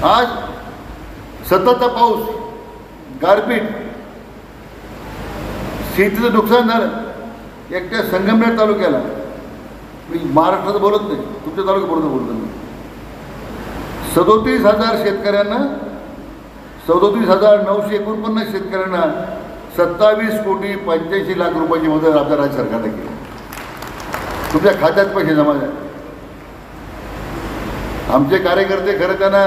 आज सततचा पाऊस, गारपीट, शेतीचं नुकसान झालं. एकट्या संगमनेर तालुक्याला, मी महाराष्ट्रात बोलत नाही, तुमच्या तालुक्यात बोलतो मी, 37,000 शेतकऱ्यांना, 37,949 शेतकऱ्यांना 27,85,00,000 रुपयाची मदत आपल्या राज्य सरकारने केली. तुमच्या खात्यात पैसे जमा झाले. आमचे कार्यकर्ते खरं त्यांना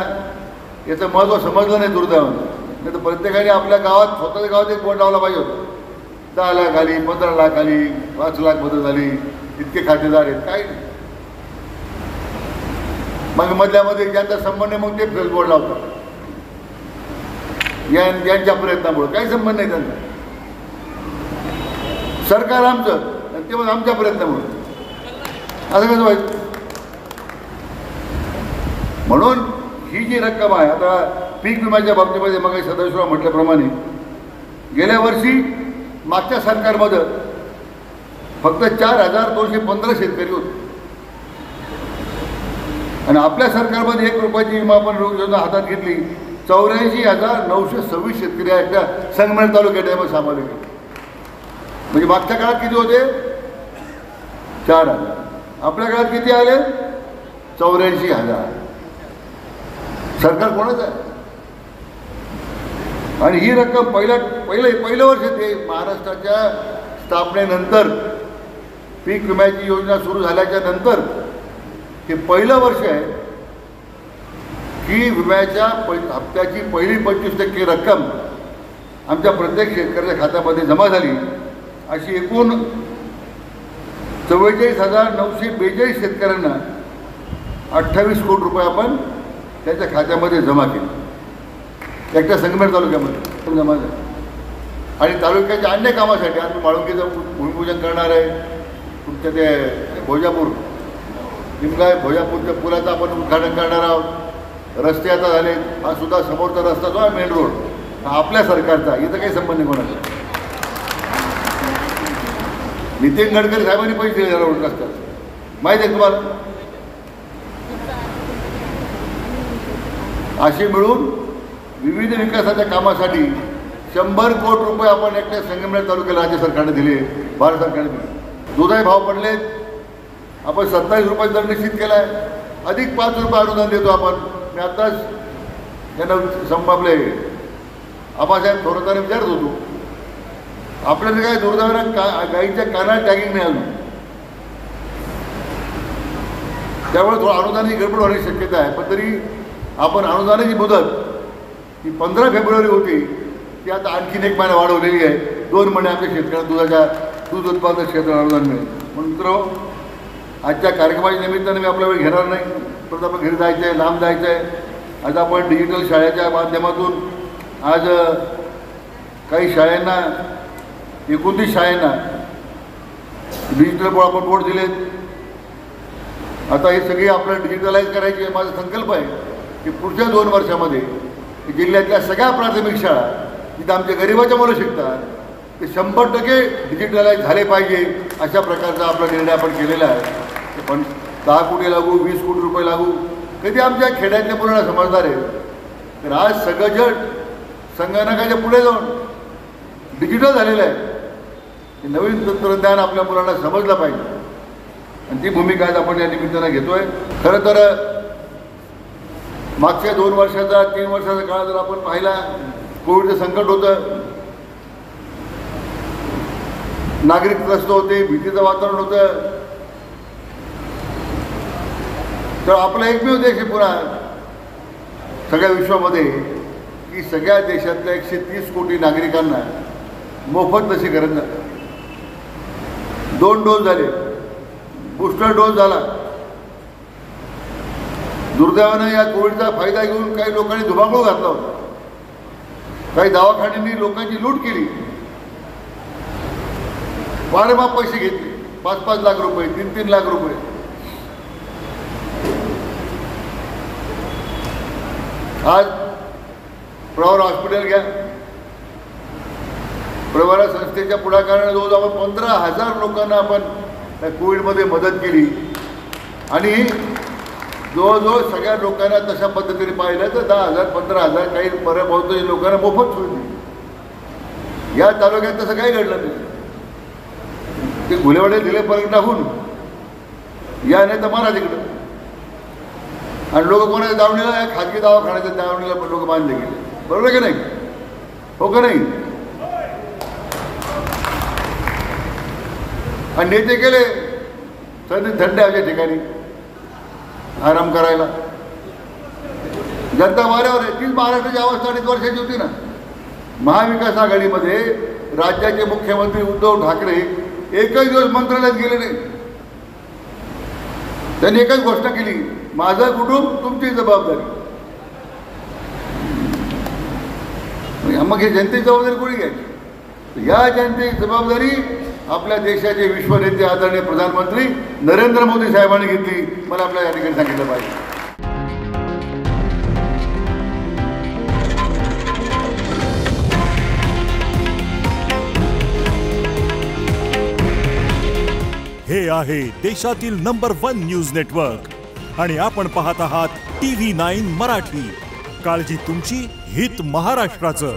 याचं महत्त्व समजलं नाही दुर्दैवानं. नाही तर प्रत्येकाने आपल्या गावात, स्वतःच्या गावात एक बोर्ड लावला पाहिजे होतं. 10 लाख आली, 15 लाख आली, 5 लाख मदत झाली, इतके खातेदार आहेत, काही नाही. मग मधल्यामध्ये ज्यांचा संबंध आहे मग ते फेस बोर्ड लावतात. यांच्या प्रयत्नामुळे काही संबंध नाही त्यांचा. सरकार आमचं आणि ते मग आमच्या प्रयत्नामुळे असं कसं व्हायचं. म्हणून ही जी रक्कम आहे, आता पीक विम्याच्या बाबतीमध्ये मग सदाशिवराव म्हटल्याप्रमाणे गेल्या वर्षी मागच्या सरकारमध्ये फक्त 4,215 शेतकरी होते आणि आपल्या सरकारमध्ये 1 रुपयाची विमा आपण योजना हातात घेतली. 84,926 शेतकरी आहेत त्या संगमनेर तालुक्यात सामावले गेले. म्हणजे मागच्या काळात किती होते? 4,000. आपल्या काळात किती आले? 84,000. सरकार कोणाचं आहे? आणि ही रक्कम पहिलं वर्ष ते महाराष्ट्राच्या स्थापनेनंतर, पीक विम्याची योजना सुरू झाल्याच्या नंतर हे पहिलं वर्ष आहे की विम्याच्या हप्त्याची पहिली 25% रक्कम आमच्या प्रत्येक शेतकऱ्याच्या खात्यामध्ये जमा झाली. अशी एकूण 44,942 शेतकऱ्यांना 28 कोटी रुपये आपण त्यांच्या खात्यामध्ये जमा केले. एकट्या संगमेर तालुक्यामध्ये जमा झाले. आणि तालुक्याच्या अन्य कामासाठी आम्ही माळुंगीचं भूमिपूजन करणार आहे. तुमच्या ते भोजापूर, निमगाय भोजापूरच्या पुलाचं आपण उद्घाटन करणार आहोत. रस्ते आता झाले. हा सुद्धा समोरचा रस्ता जो आहे मेन रोड, हा आपल्या सरकारचा, इथं काही संबंध नाही कोणाचा. नितीन गडकरी साहेबांनी पैसे दिले या रोड रस्त्यात, माहीत आहे तुम्हाला. अशी मिळून विविध विकासाच्या कामासाठी 100 कोटी रुपये आपण एकट्या संगमनेर तालुक्याला राज्य सरकारने दिले, भारत सरकारने दिले. दुधाचे भाव पडले, आपण 27 रुपये दर निश्चित केला आहे. अधिक 5 रुपये अनुदान देतो आपण. मी आत्ताच त्यांना आपले आबासाहेब थोरातांना विचारत होतो, आपल्याला काय दुर्दैवानं गाईच्या कानात टॅगिंग नाही आलं, त्यामुळे थोडं अनुदानाची गडबड होण्याची शक्यता आहे. पण तरी आपण अनुदानाची मुदत ही 15 फेब्रुवारी होती, ती आता आणखीन 1 महिना वाढवलेली आहे. 2 महिने आपल्या शेतकऱ्यांना दूध उत्पादन क्षेत्राला अनुदान मिळेल. म्हणून मित्र, आजच्या कार्यक्रमाच्या निमित्तानं मी आपला वेळ घेणार नाही. परत आपण घरी जायचं आहे, लांब जायचं आहे. आज आपण डिजिटल शाळेच्या माध्यमातून आज काही शाळांना, 29 शाळांना डिजिटल बोर्ड दिलेत. आता हे सगळे आपल्याला डिजिटलाइज करायचे. माझा संकल्प आहे की पुढच्या 2 वर्षामध्ये जिल्ह्यातल्या सगळ्या प्राथमिक शाळा जिथं आमच्या गरिबाच्या मुलं शिकतात ते 100% डिजिटलाइज झाले पाहिजे. अशा प्रकारचा आपला निर्णय आपण केलेला आहे. पण 10 कोटी लागू, 20 कोटी रुपये लागू, कधी आमच्या खेड्यातल्या मुलांना समजणार आहे. तर आज सगळं जग संगणकाच्या पुढे जाऊन डिजिटल झालेलं आहे. हे नवीन तंत्रज्ञान आपल्या मुलांना समजलं पाहिजे आणि ती भूमिका आज आपण या निमित्तानं घेतोय. खरं तर मागच्या 2 वर्षाचा, 3 वर्षाचा काळ जर आपण पाहिला, कोविडचं संकट होतं, नागरिक त्रस्त होते, भीतीचं वातावरण होतं. तर आपला एकमेव देश आहे पुन्हा सगळ्या विश्वामध्ये की सगळ्या देशातल्या 130 कोटी नागरिकांना मोफत लसीकरण झालं. 2 डोस झाले, बूस्टर डोस झाला. दुर्दैवानं या कोविडचा फायदा घेऊन काही लोकांनी धुमाकूळ घातला होता. काही दवाखान्यांनी लोकांची लूट केली, वारेमाप पैसे घेतले, 5-5 लाख रुपये, 3-3 लाख रुपये. आज प्रवार हॉस्पिटल घ्या, प्रवारा संस्थेच्या पुढाकाराने जवळजवळ 15,000 लोकांना आपण त्या कोविडमध्ये मदत केली आणि जवळजवळ सगळ्या लोकांना तशा पद्धतीने पाहिलं तर 10,000 15,000 काही बऱ्या बहुतेक लोकांना मोफत सोडली. या तालुक्यात तसं काही घडलं नाही. ते घुलेवाडे दिले परत टाकून या नाही तर मारा तिकडं. आणि लोक कोणाच्या दावणीला खाजगी दवाखान्याच्या दावणीला पण लोक बांधले गेले. बरोबर की नाही? हो का नाही? आणि नेते गेले थंड हवेच्या ठिकाणी आराम करायला. जनता वाऱ्यावर आहे. तीच महाराष्ट्राची अवस्था 2.5 वर्षाची होती ना. महाविकास आघाडीमध्ये राज्याचे मुख्यमंत्री उद्धव ठाकरे एकच दिवस मंत्रालयात गेले नाही. त्यांनी एकच घोषणा केली, माझं कुटुंब तुमची जबाबदारी. मग हे जनतेची जबाबदारी कोणी घ्यायची? या जनतेची जबाबदारी आपल्या देशाचे विश्वनेते आदरणीय प्रधानमंत्री नरेंद्र मोदी साहेबांनी घेतली. मला आपल्या या ठिकाणी सांगितलं पाहिजे. हे आहे देशातील नंबर 1 न्यूज नेटवर्क आणि आपण पाहत आहात TV9 मराठी. काळजी तुमची, हित महाराष्ट्राचं.